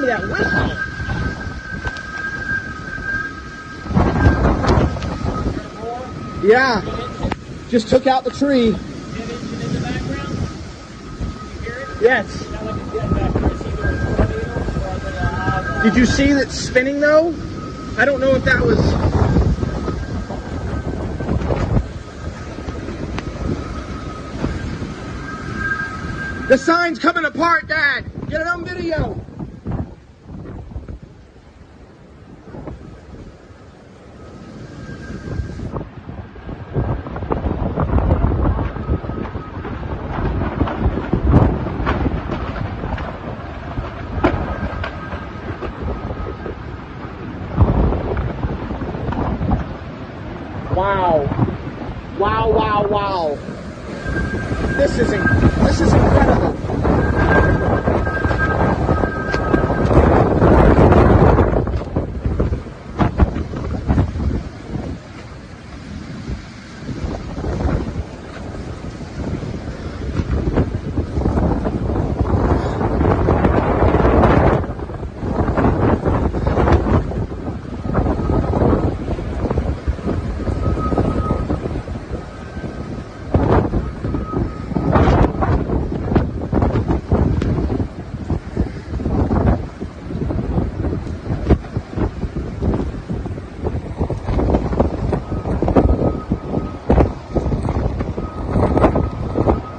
that whistle. Yeah, just took out the tree. Yes. Did you see that spinning though? I don't know if that was... The sign's coming apart, Dad. Get it on video. Wow. Wow, wow, wow. This is incredible.